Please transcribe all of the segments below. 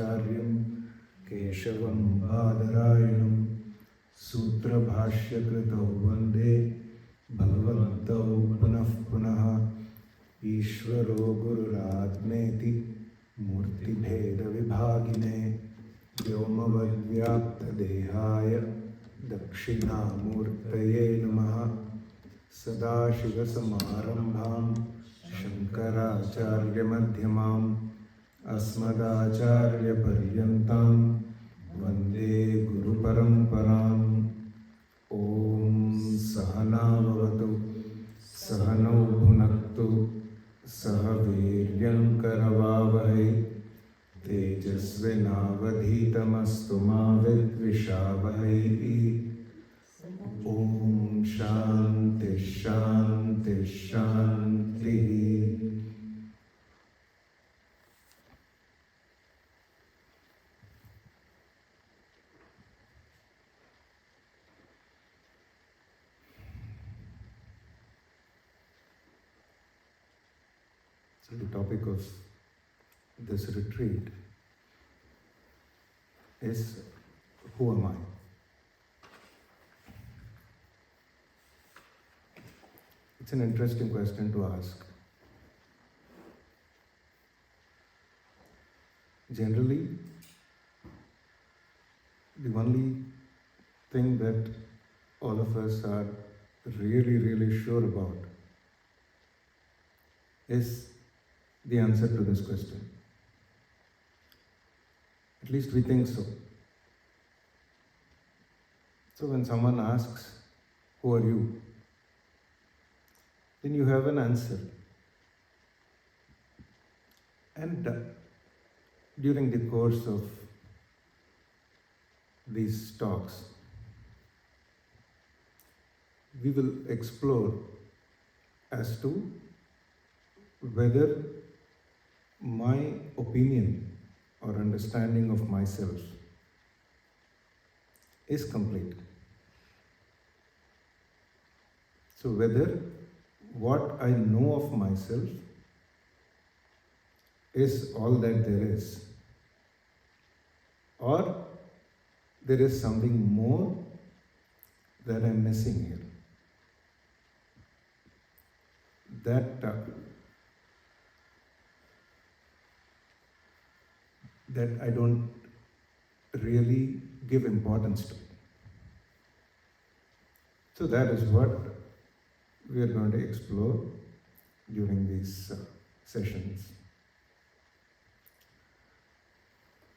Shankaracharyam Keshavam Badarayanam Sutrabhashyakritau Vande Bhagavantau Punah Punaha Ishvaro Gururatmeti Murti Bheda Vibhagine Vyomavadvyapta Dehaya Dakshinamurtaye Namaha Sadashiva Samarambham Shankaracharya Madhyamam Asmadacharya Paryantam Vande Guru Paramparam Om Sahana Vavatu Sahano Bhunaktu Sahaviryam Karavavahai Tejasvinavadhitamastu ma vidvishavahai. Om Shanti Shanti Shanti. So the topic of this retreat is, who am I? It's an interesting question to ask. Generally, the only thing that all of us are really sure about is the answer to this question. At least we think so. So when someone asks, who are you? Then you have an answer. And during the course of these talks, we will explore as to whether my opinion or understanding of myself is complete. So whether what I know of myself is all that there is, or there is something more that I'm missing here. That I don't really give importance to. So that is what we are going to explore during these sessions.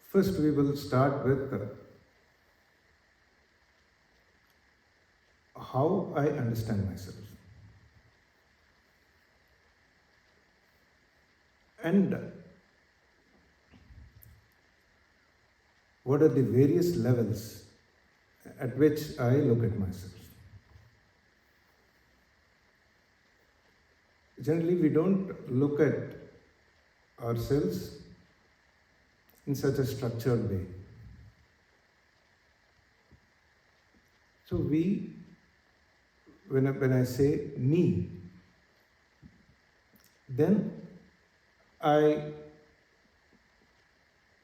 First, we will start with how I understand myself. And what are the various levels at which I look at myself. Generally, we don't look at ourselves in such a structured way. So when I say me, then I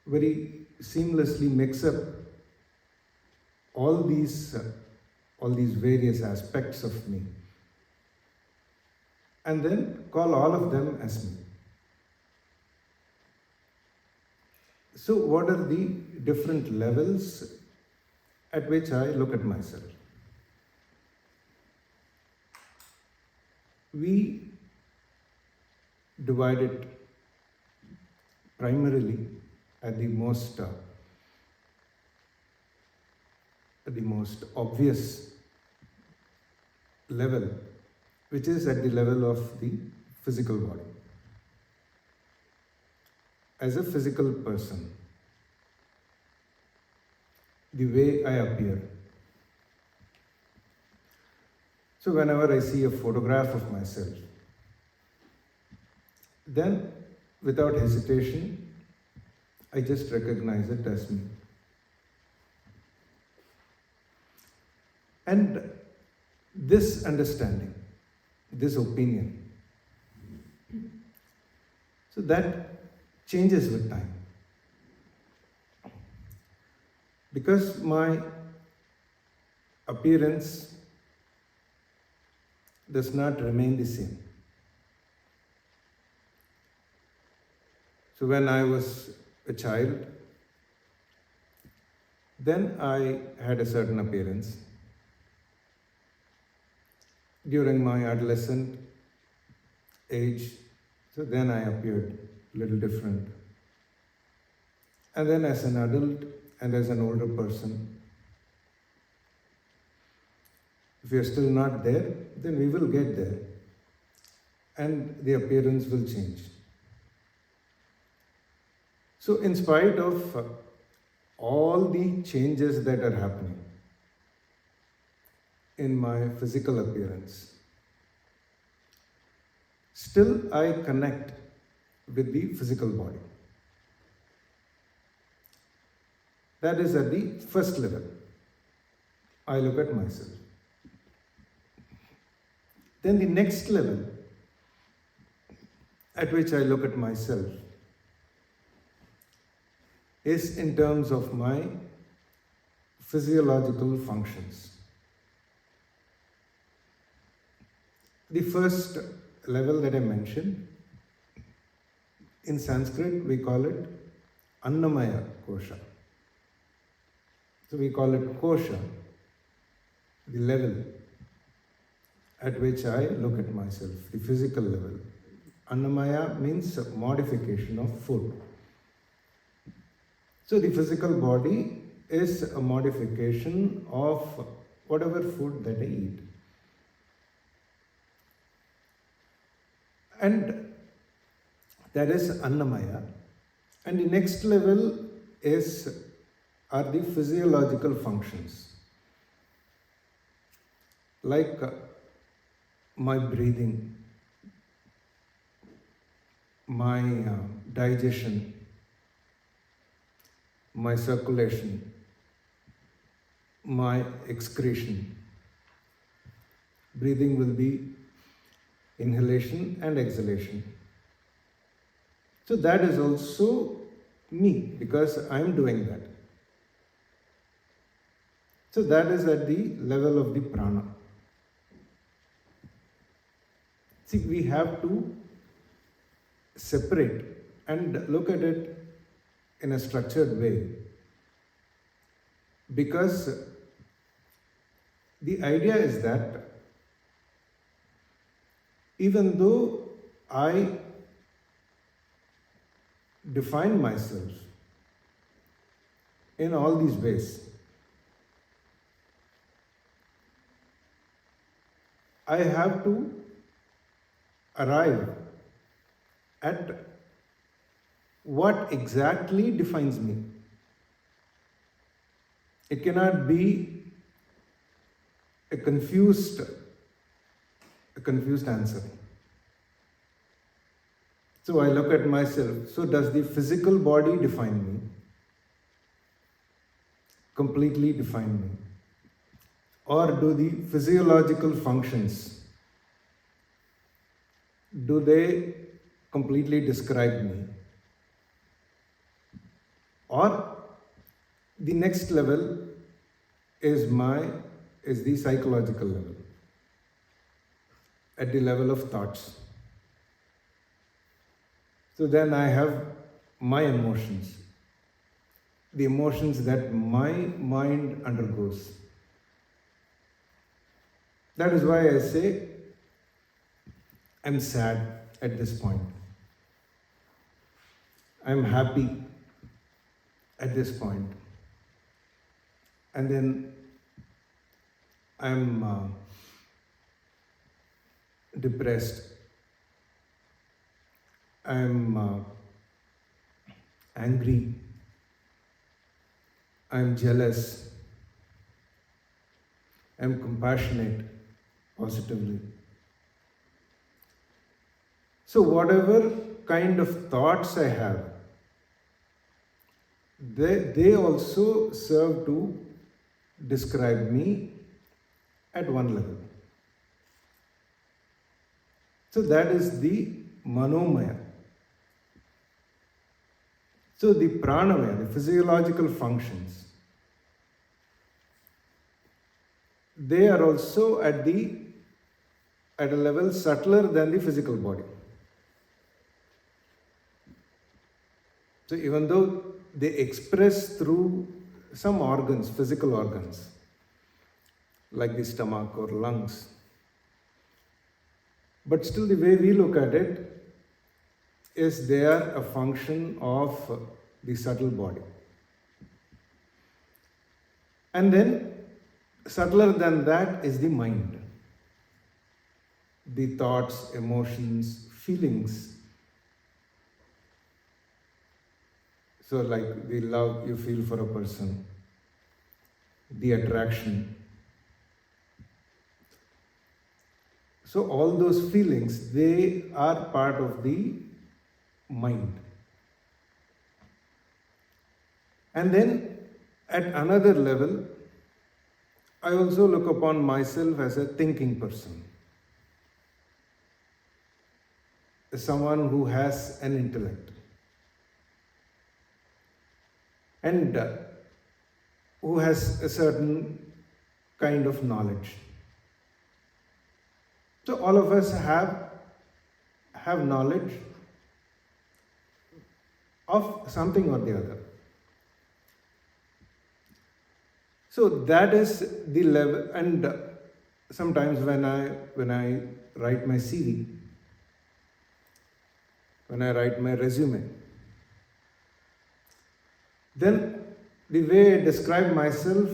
very seamlessly mix up all these various aspects of me, and then call all of them as me. So what are the different levels at which I look at myself? We divide it primarily at the most obvious level, which is at the level of the physical body. As a physical person, the way I appear. So whenever I see a photograph of myself, then without hesitation, I just recognize it as me. And this understanding, this opinion, so that changes with time. Because my appearance does not remain the same. So when I was a child, then I had a certain appearance. During my adolescent age, so then I appeared a little different. And then as an adult and as an older person, if we are still not there, then we will get there. And the appearance will change. So in spite of all the changes that are happening in my physical appearance, still I connect with the physical body. That is at the first level. I look at myself. Then the next level at which I look at myself is in terms of my physiological functions. The first level that I mentioned, in Sanskrit we call it Annamaya Kosha. So we call it Kosha, the level at which I look at myself, the physical level. Annamaya means modification of food. So the physical body is a modification of whatever food that I eat. And that is Annamaya. And the next level are the physiological functions. Like my breathing, my digestion, my circulation, my excretion. Breathing will be inhalation and exhalation. So that is also me, because I am doing that. So that is at the level of the prana. See, we have to separate and look at it in a structured way, because the idea is that even though I define myself in all these ways, I have to arrive at what exactly defines me. It cannot be a confused answer. So I look at myself. So does the physical body define me? Completely define me? Or do the physiological functions, do they completely describe me? Or the next level is the psychological level, at the level of thoughts. So then I have my emotions, the emotions that my mind undergoes. That is why I say I'm sad at this point. I'm happy at this point. And then I'm depressed. I'm angry. I'm jealous. I'm compassionate, positively. So whatever kind of thoughts I have, they also serve to describe me at one level. So that is the manomaya. So the pranamaya, the physiological functions, they are also at a level subtler than the physical body. So even though they express through some organs, physical organs, like the stomach or lungs, but still the way we look at it is they are a function of the subtle body. And then subtler than that is the mind. The thoughts, emotions, feelings. So like the love you feel for a person, the attraction. So all those feelings, they are part of the mind. And then at another level, I also look upon myself as a thinking person, as someone who has an intellect and who has a certain kind of knowledge. So all of us have knowledge of something or the other. So that is the level, and sometimes when I write my CV, when I write my resume, then the way I describe myself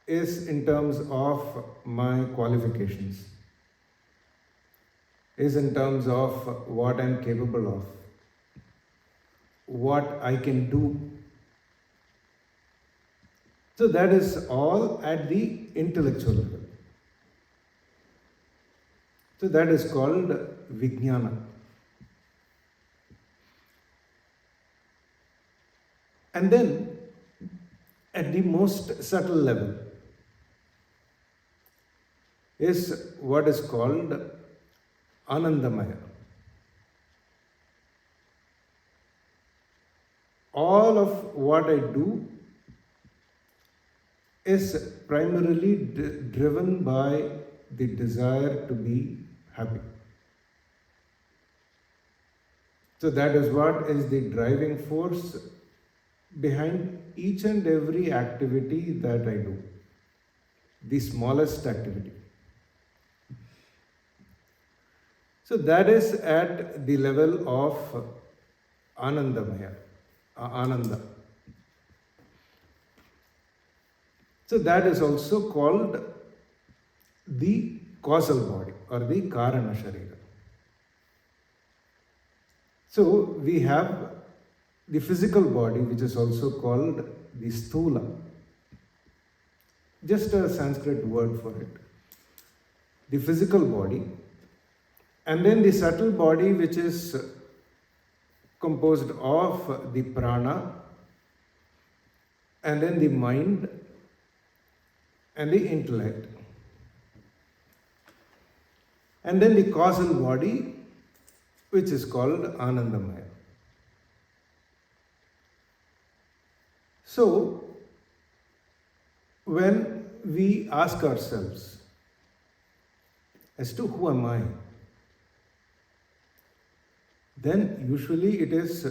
is in terms of my qualifications, is in terms of what I'm capable of, what I can do. So that is all at the intellectual level. So that is called Vijnana. And then at the most subtle level is what is called Anandamaya. All of what I do is primarily driven by the desire to be happy. So that is what is the driving force behind each and every activity that I do, the smallest activity. So that is at the level of Anandamaya, Ananda. So that is also called the causal body or the Karana Sharira. So we have the physical body, which is also called the Sthula. Just a Sanskrit word for it. The physical body, and then the subtle body, which is composed of the prana, and then the mind, and the intellect. And then the causal body, which is called Anandamaya. So, when we ask ourselves as to who am I, then usually it is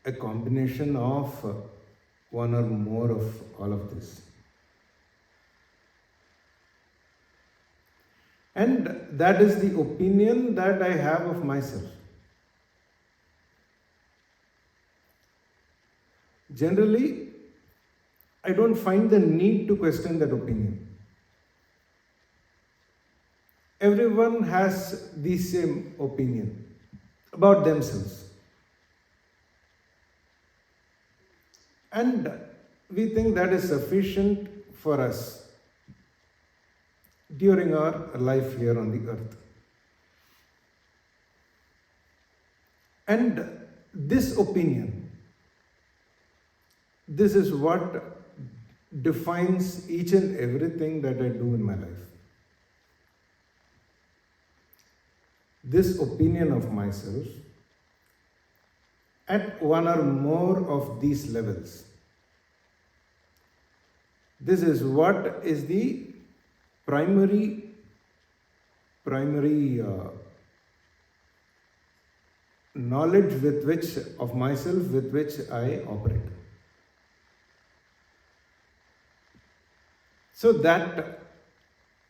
a combination of one or more of all of this. And that is the opinion that I have of myself. Generally, I don't find the need to question that opinion. Everyone has the same opinion about themselves. And we think that is sufficient for us during our life here on the earth. And this opinion, this is what defines each and everything that I do in my life. This opinion of myself at one or more of these levels. This is what is the primary knowledge with which of myself with which I operate. So that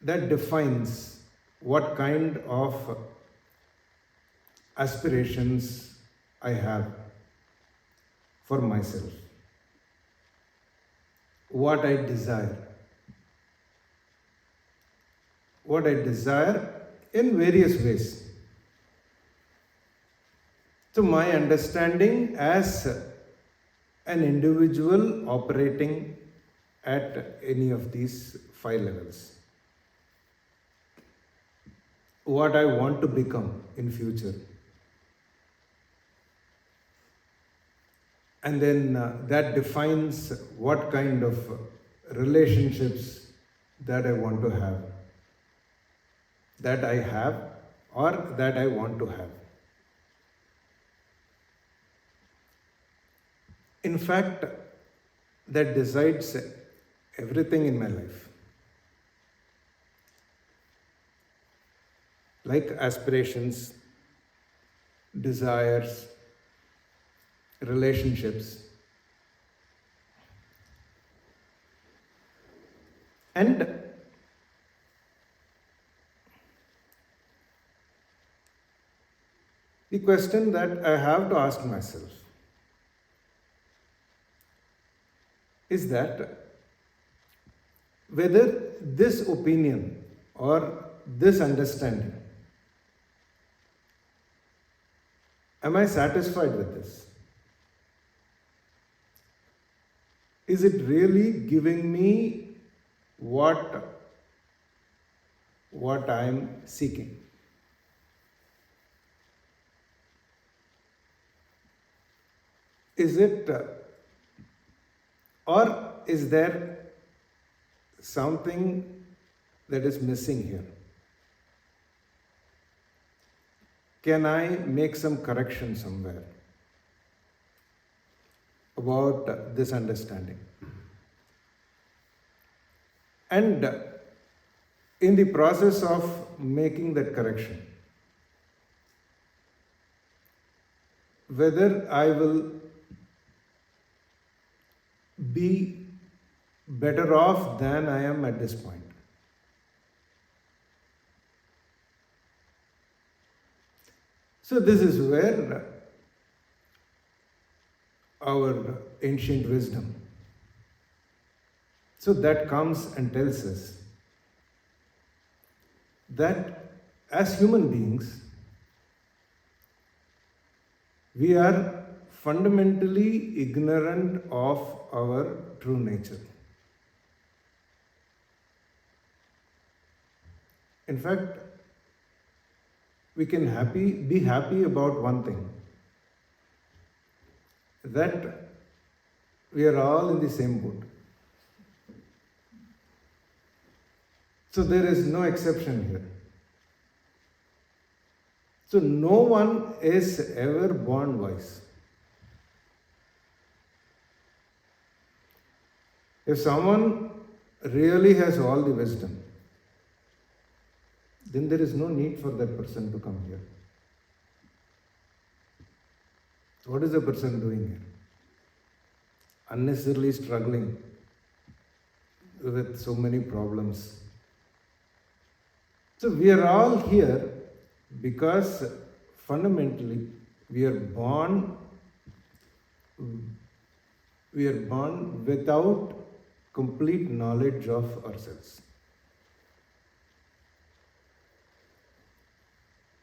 defines what kind of aspirations I have for myself, what I desire in various ways. So my understanding as an individual operating at any of these 5 levels, what I want to become in future, and then that defines what kind of relationships that I want to have, that I have or that I want to have. In fact, that decides everything in my life. Like aspirations, desires, relationships. And the question that I have to ask myself is that whether this opinion or this understanding, am I satisfied with this? Is it really giving me what I am seeking? Is it, or is there something that is missing here? Can I make some correction somewhere about this understanding? And in the process of making that correction, whether I will be better off than I am at this point. So this is where our ancient wisdom, so that comes and tells us that as human beings, we are fundamentally ignorant of our true nature. In fact, we can be happy about one thing, that we are all in the same boat. So there is no exception here. So no one is ever born wise. If someone really has all the wisdom, then there is no need for that person to come here. What is the person doing here? Unnecessarily struggling with so many problems. So we are all here because fundamentally we are born without complete knowledge of ourselves.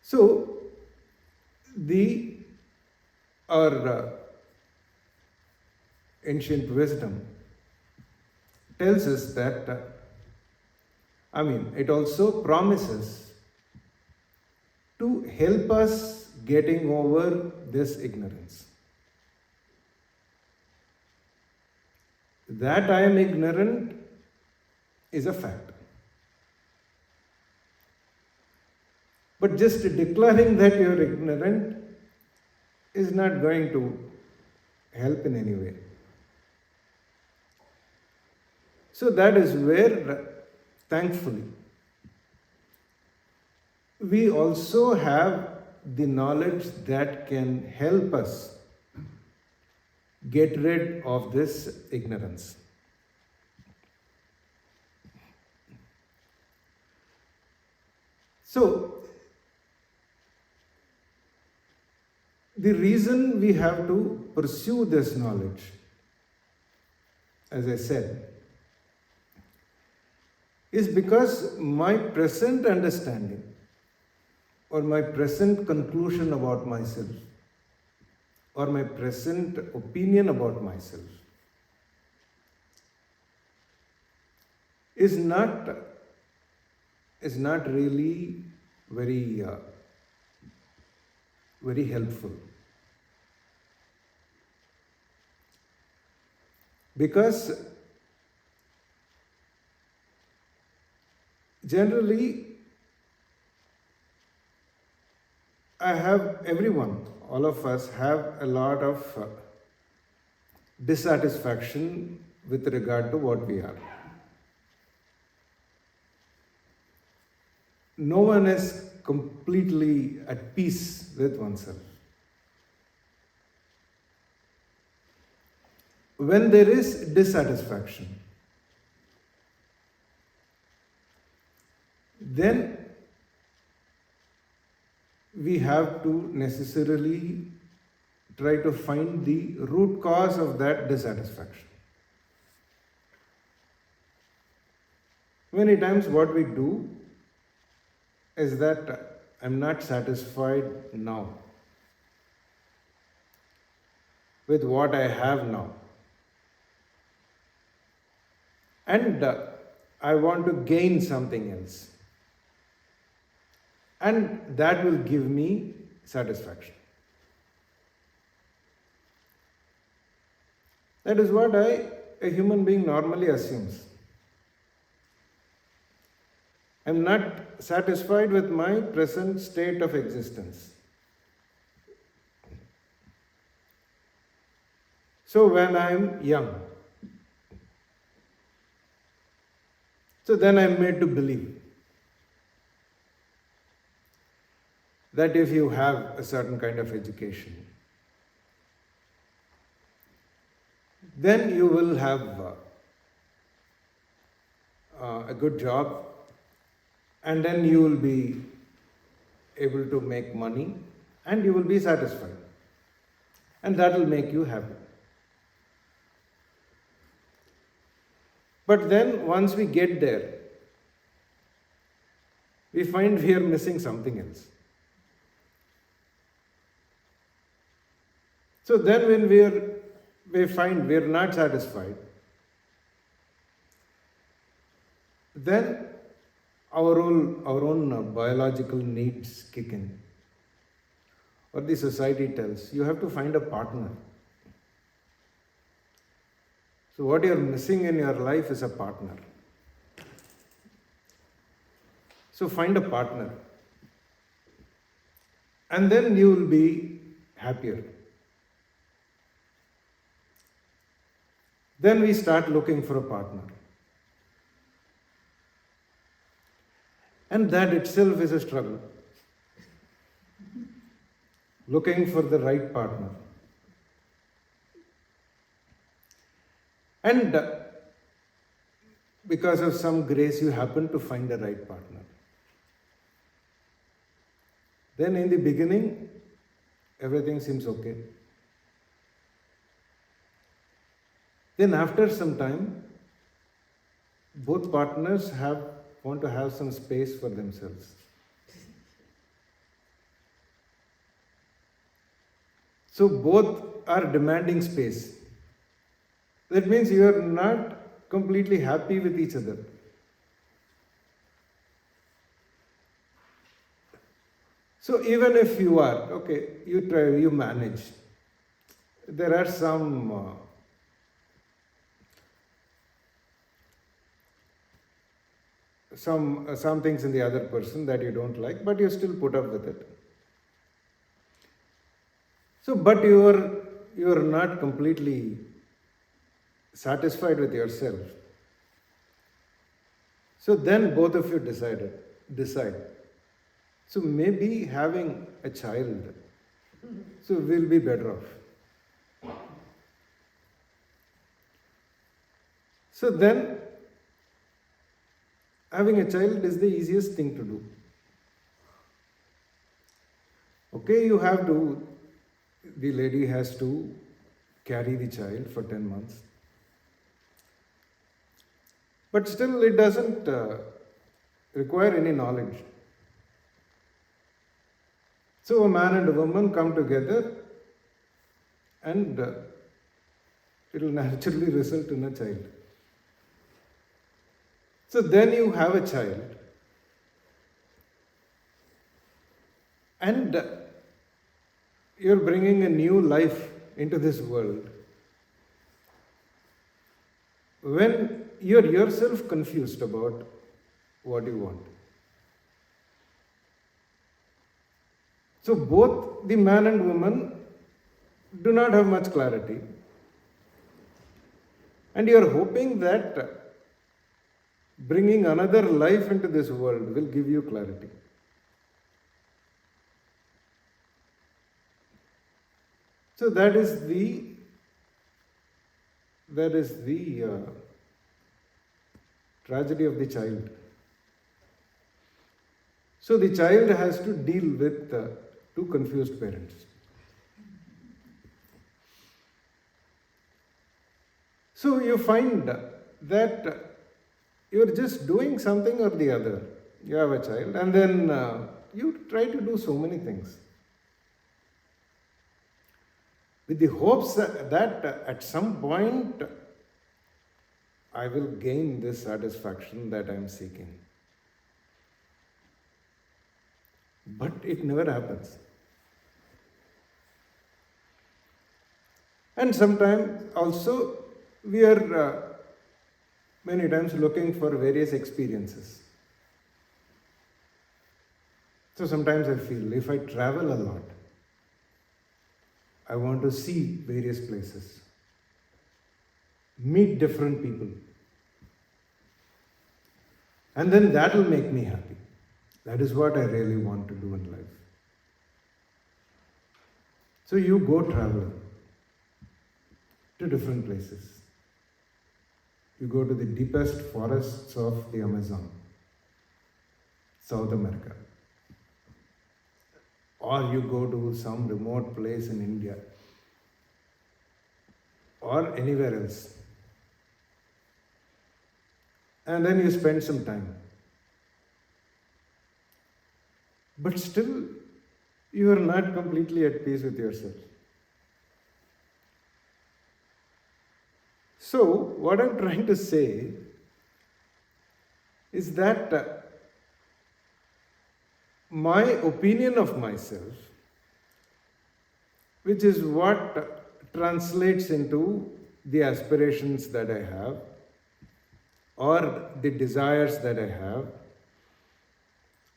So our ancient wisdom tells us that, it also promises to help us getting over this ignorance. That I am ignorant is a fact. But just declaring that you are ignorant is not going to help in any way. So that is where, thankfully, we also have the knowledge that can help us get rid of this ignorance. So, the reason we have to pursue this knowledge, as I said, is because my present understanding or my present conclusion about myself or my present opinion about myself is not really very helpful, because generally all of us have a lot of dissatisfaction with regard to what we are. No one is completely at peace with oneself. When there is dissatisfaction, then we have to necessarily try to find the root cause of that dissatisfaction. Many times what we do is that I'm not satisfied now with what I have now. And I want to gain something else. And that will give me satisfaction. That is what a human being normally assumes. I am not satisfied with my present state of existence. So when I am young, so then I am made to believe that if you have a certain kind of education, then you will have a good job, and then you will be able to make money and you will be satisfied. And that will make you happy. But then once we get there, we find we are missing something else. So then when we find we are not satisfied, then our own biological needs kick in. Or the society tells, you have to find a partner. So what you are missing in your life is a partner. So find a partner. And then you will be happier. Then we start looking for a partner. And that itself is a struggle. Looking for the right partner. And because of some grace, you happen to find the right partner. Then in the beginning, everything seems okay. Then after some time, both partners want to have some space for themselves. So both are demanding space. That means you are not completely happy with each other. So even if you are, okay, you try, you manage. There are some things in the other person that you don't like, but you still put up with it. So, but you are not completely satisfied with yourself. So then both of you decide So maybe having a child, so we'll be better off. So then, having a child is the easiest thing to do. Okay, the lady has to carry the child for 10 months. But still, it doesn't require any knowledge. So, a man and a woman come together and it will naturally result in a child. So, then you have a child, and you're bringing a new life into this world. When you're yourself confused about what you want. So both the man and woman do not have much clarity. And you're hoping that bringing another life into this world will give you clarity. So that is the tragedy of the child. So the child has to deal with two confused parents. So you find that you're just doing something or the other. You have a child and then you try to do so many things, with the hopes that at some point I will gain this satisfaction that I am seeking. But it never happens. And sometimes also we are many times looking for various experiences. So sometimes I feel if I travel a lot, I want to see various places, meet different people, and then that will make me happy. That is what I really want to do in life. So you go travel to different places. You go to the deepest forests of the Amazon, South America. Or you go to some remote place in India or anywhere else. And then you spend some time. But still, you are not completely at peace with yourself. So, what I'm trying to say is that my opinion of myself, which is what translates into the aspirations that I have or the desires that I have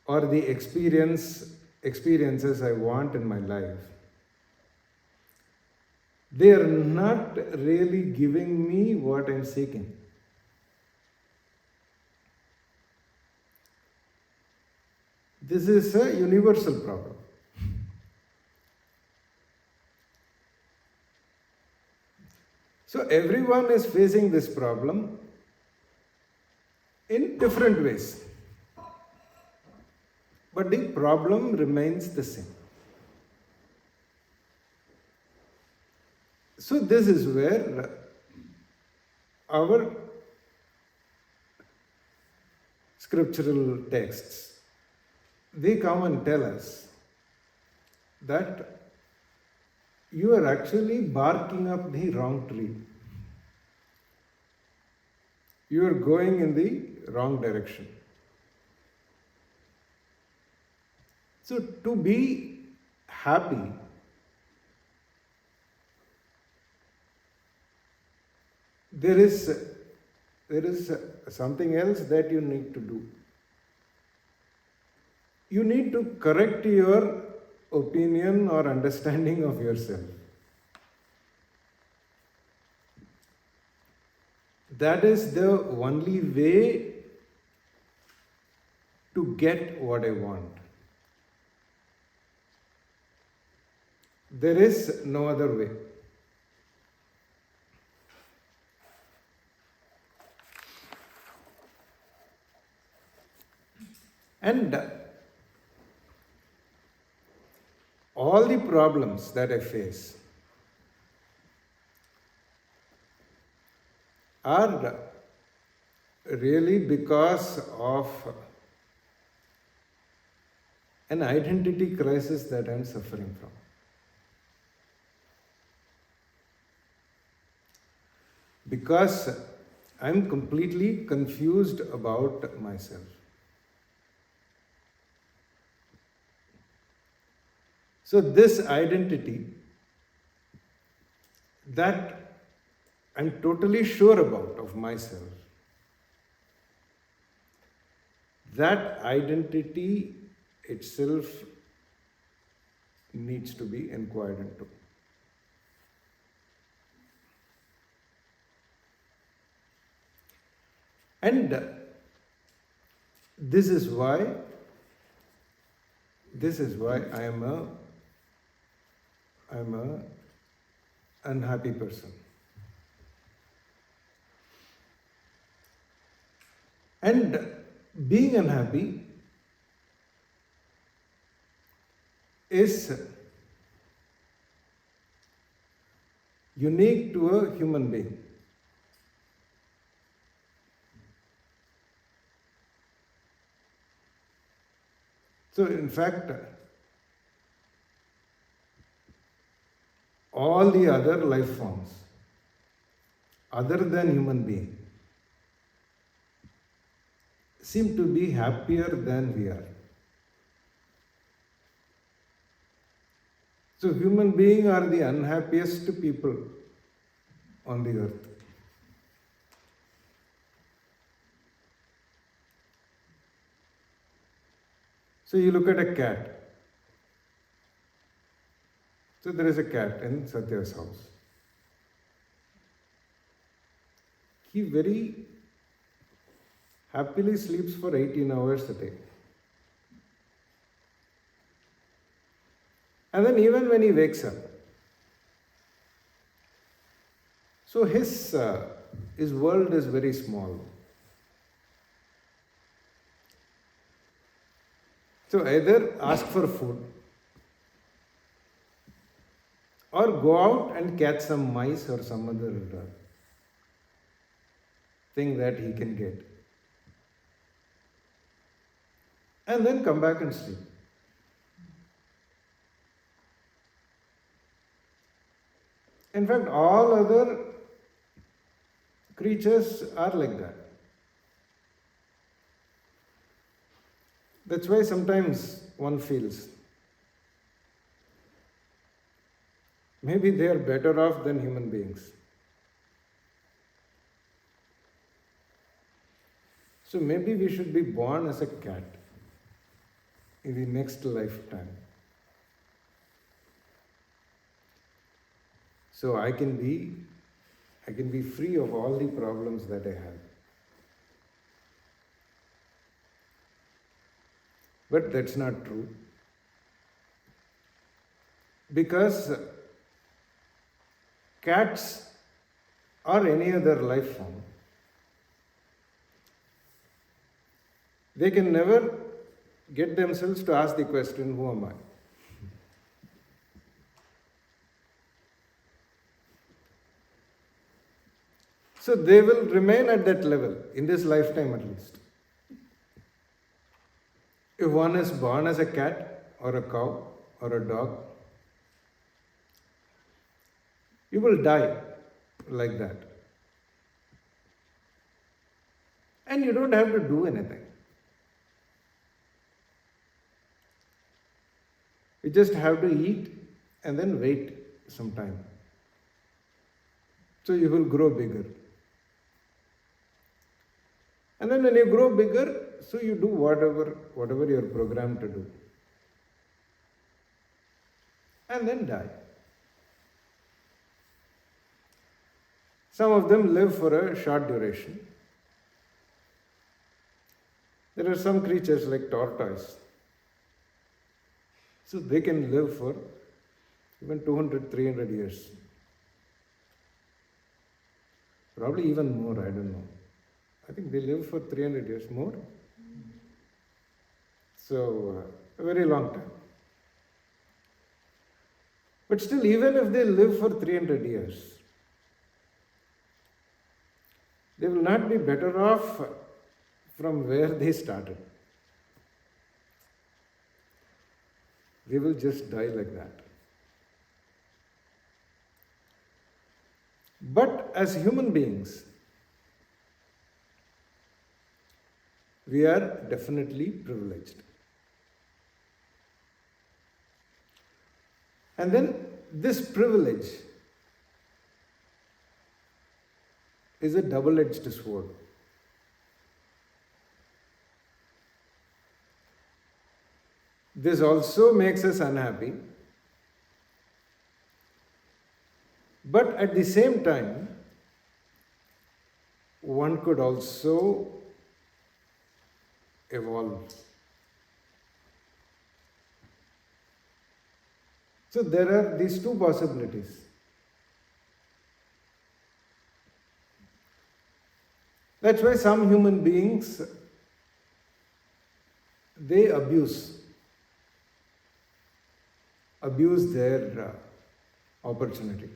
or the experiences I want in my life, they are not really giving me what I'm seeking. This is a universal problem. So everyone is facing this problem in different ways. But the problem remains the same. So this is where our scriptural texts, they come and tell us that you are actually barking up the wrong tree. You are going in the wrong direction. So to be happy, there is something else that you need to do. You need to correct your opinion or understanding of yourself. That is the only way to get what I want. There is no other way. And all the problems that I face are really because of an identity crisis that I am suffering from. Because I am completely confused about myself. So this identity that I'm totally sure about of myself, that identity itself needs to be inquired into. And this is why I am a unhappy person. And being unhappy is unique to a human being. So in fact, all the other life forms, other than human being, seem to be happier than we are. So human beings are the unhappiest people on the earth. So you look at a cat. So there is a cat in Satya's house. He very happily sleeps for 18 hours a day. And then even when he wakes up, so his world is very small. So either ask for food or go out and catch some mice or some other thing that he can get. And then come back and sleep. In fact, all other creatures are like that. That's why sometimes one feels maybe they are better off than human beings. So maybe we should be born as a cat in the next lifetime. So I can be free of all the problems that I have. But that's not true. Because cats or any other life form, they can never get themselves to ask the question, who am I? So they will remain at that level, in this lifetime at least. If one is born as a cat or a cow or a dog, you will die like that. And you don't have to do anything. You just have to eat and then wait some time. So you will grow bigger. And then when you grow bigger, so you do whatever you're programmed to do. And then die. Some of them live for a short duration. There are some creatures like tortoise. So they can live for even 200, 300 years. Probably even more, I don't know. I think they live for 300 years more. So, a very long time. But still, even if they live for 300 years, they will not be better off from where they started. They will just die like that. But as human beings, we are definitely privileged. And then this privilege is a double-edged sword. This also makes us unhappy, but at the same time, one could also evolve. So there are these two possibilities. That's why some human beings, they abuse their opportunity.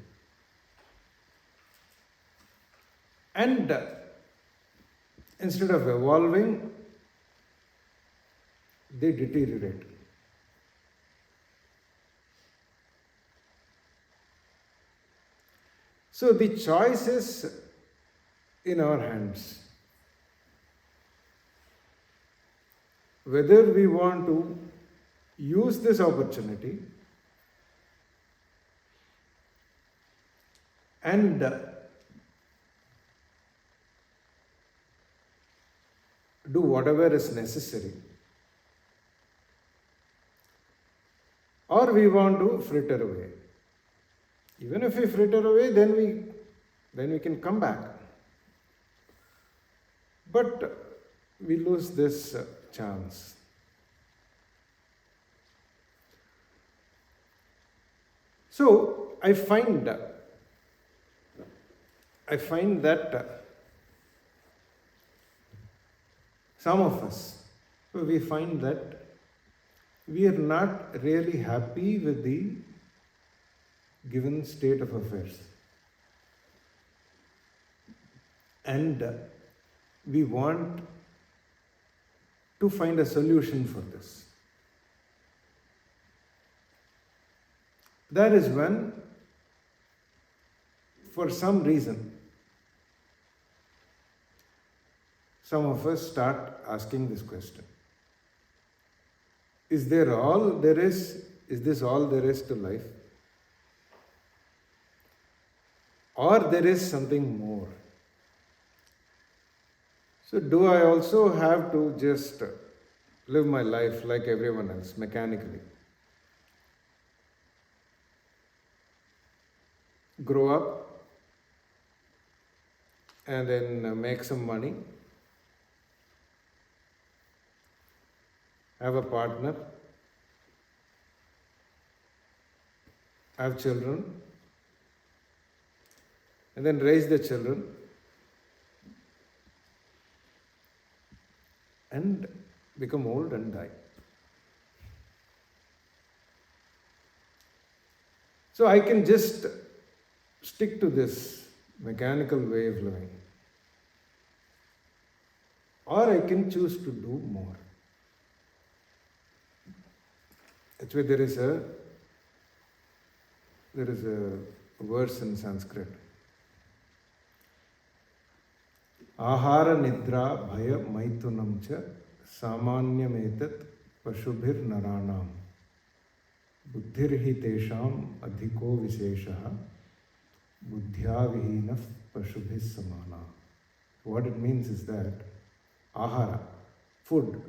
And instead of evolving, they deteriorate. So the choice is in our hands. Whether we want to use this opportunity and do whatever is necessary, or we want to fritter away. Even if we fritter away, then we can come back. But we lose this chance. So I find that some of us, we find that we are not really happy with the given state of affairs. And we want to find a solution for this. That is when, for some reason, some of us start asking this question. Is this all there is to life? Or there is something more? So do I also have to just live my life like everyone else, mechanically? Grow up and then make some money, have a partner, have children, and then raise the children and become old and die. So I can just stick to this mechanical way of living, or I can choose to do more. That's why there is a verse in Sanskrit. Ahara nidra bhaya maitunam cha samanyametat pashubhir naranam buddhirhi tesham adhiko viseshaha buddhya vihinah pashubhis samana. What it means is that ahara, food,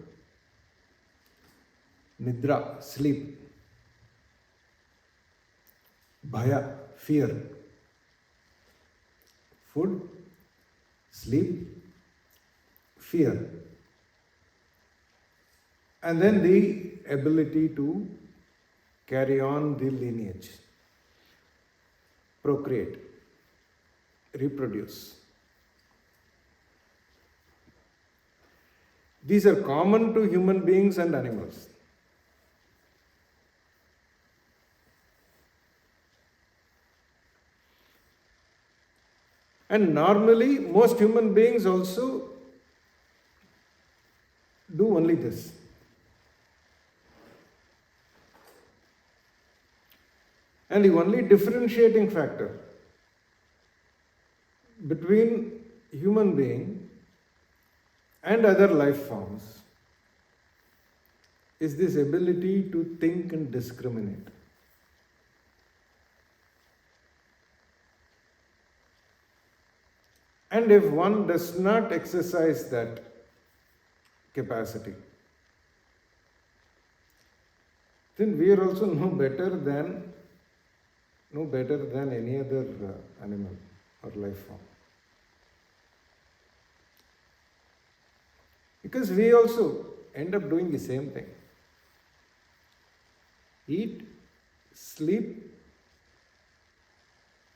nidra, sleep, bhaya, fear, food, sleep, fear, and then the ability to carry on the lineage. procreate, reproduce. These are common to human beings and animals. And normally, most human beings also do only this. And the only differentiating factor between human being and other life forms is this ability to think and discriminate. And if one does not exercise that capacity, then we are also no better than any other animal or life form. Because we also end up doing the same thing. Eat, sleep,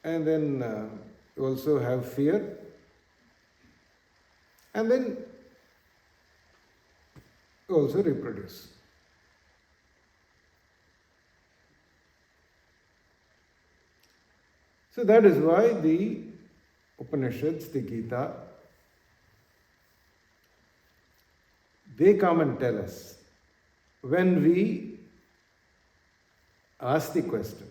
and then you also have fear, and then you also reproduce. So that is why the Upanishads, the Gita, they come and tell us when we ask the question.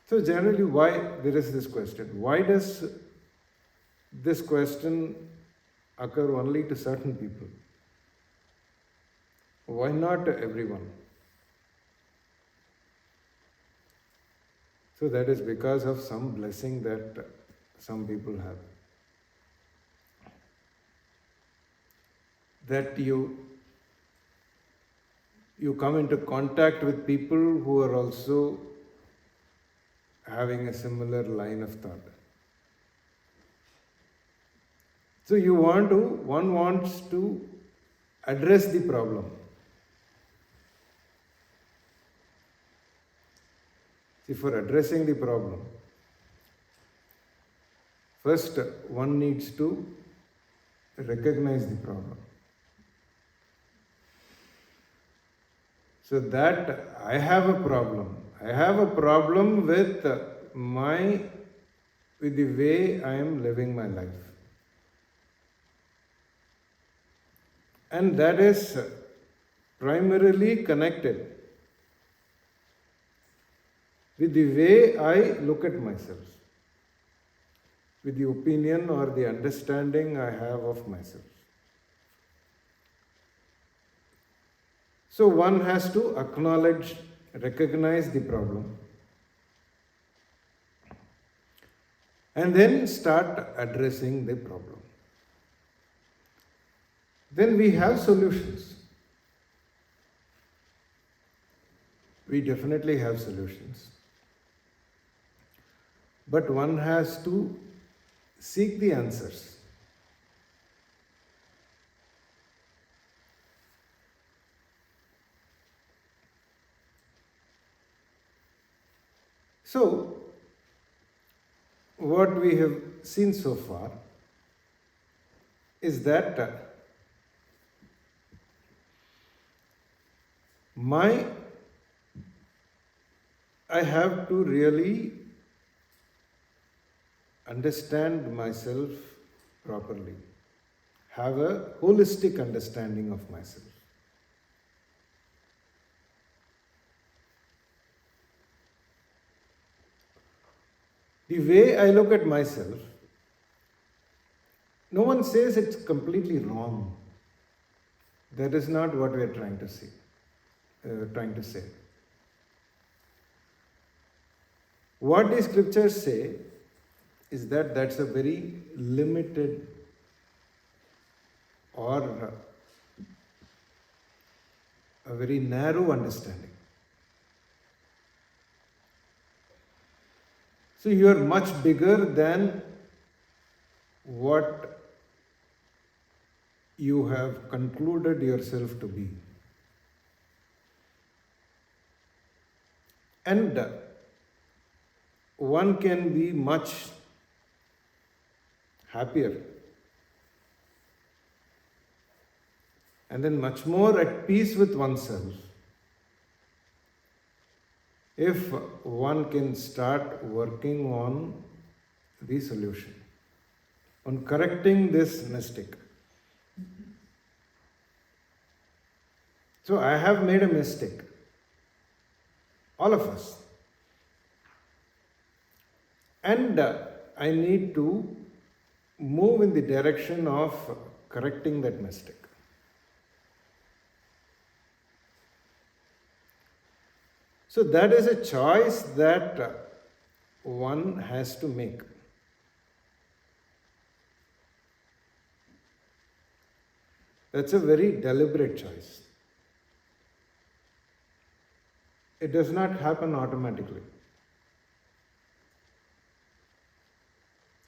So generally, why there is this question? Why does this question occur only to certain people? Why not to everyone? So that is because of some blessing that some people have. That you come into contact with people who are also having a similar line of thought. So one wants to address the problem. See, for addressing the problem, first one needs to recognize the problem. So that I have a problem. I have a problem with the way I am living my life. And that is primarily connected with the way I look at myself, with the opinion or the understanding I have of myself. So one has to acknowledge, recognize the problem, and then start addressing the problem. Then we have solutions. We definitely have solutions. But one has to seek the answers. So, what we have seen so far is that I have to really understand myself properly, have a holistic understanding of myself. The way I look at myself, no one says it's completely wrong. That is not what we are trying to say. What the scriptures say is that that's a very limited or a very narrow understanding. So you are much bigger than what you have concluded yourself to be. And one can be much happier and then much more at peace with oneself if one can start working on the solution, on correcting this mistake. So I have made a mistake, all of us, and I need to move in the direction of correcting that mistake. So that is a choice that one has to make. That's a very deliberate choice. It does not happen automatically.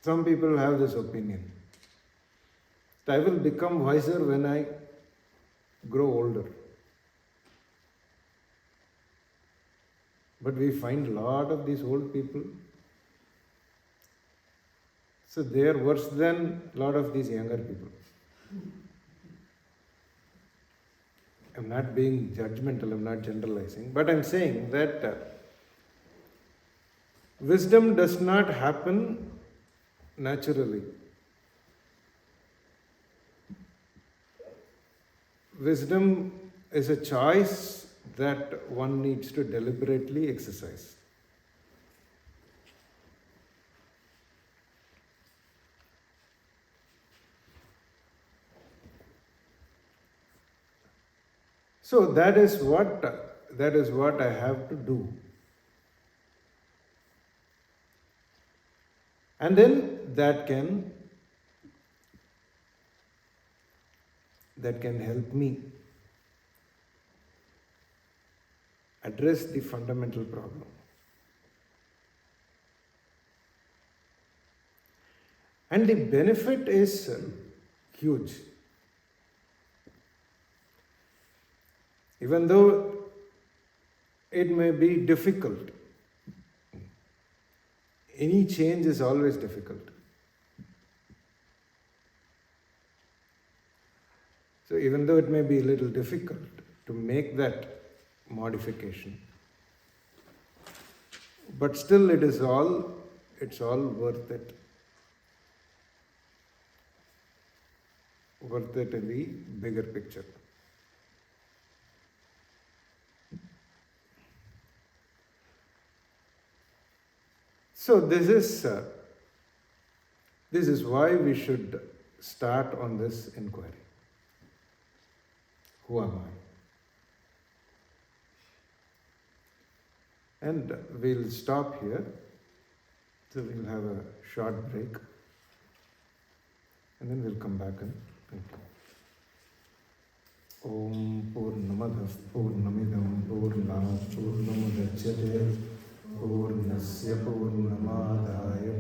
Some people have this opinion that I will become wiser when I grow older. But we find a lot of these old people, so they are worse than a lot of these younger people. I'm not being judgmental, I'm not generalizing, but I'm saying that wisdom does not happen naturally. Wisdom is a choice that one needs to deliberately exercise. So that is what I have to do. And then that can help me address the fundamental problem. And the benefit is huge. Even though it may be difficult, any change is always difficult. So even though it may be a little difficult to make that modification, but still it's all worth it. Worth it in the bigger picture. So this is why we should start on this inquiry. Who am I? And we'll stop here. So we'll have a short break. And then we'll come back and continue. Om Purnamadav Purnamidam Purnat Purnamudachyate Purnasya Purnamadaya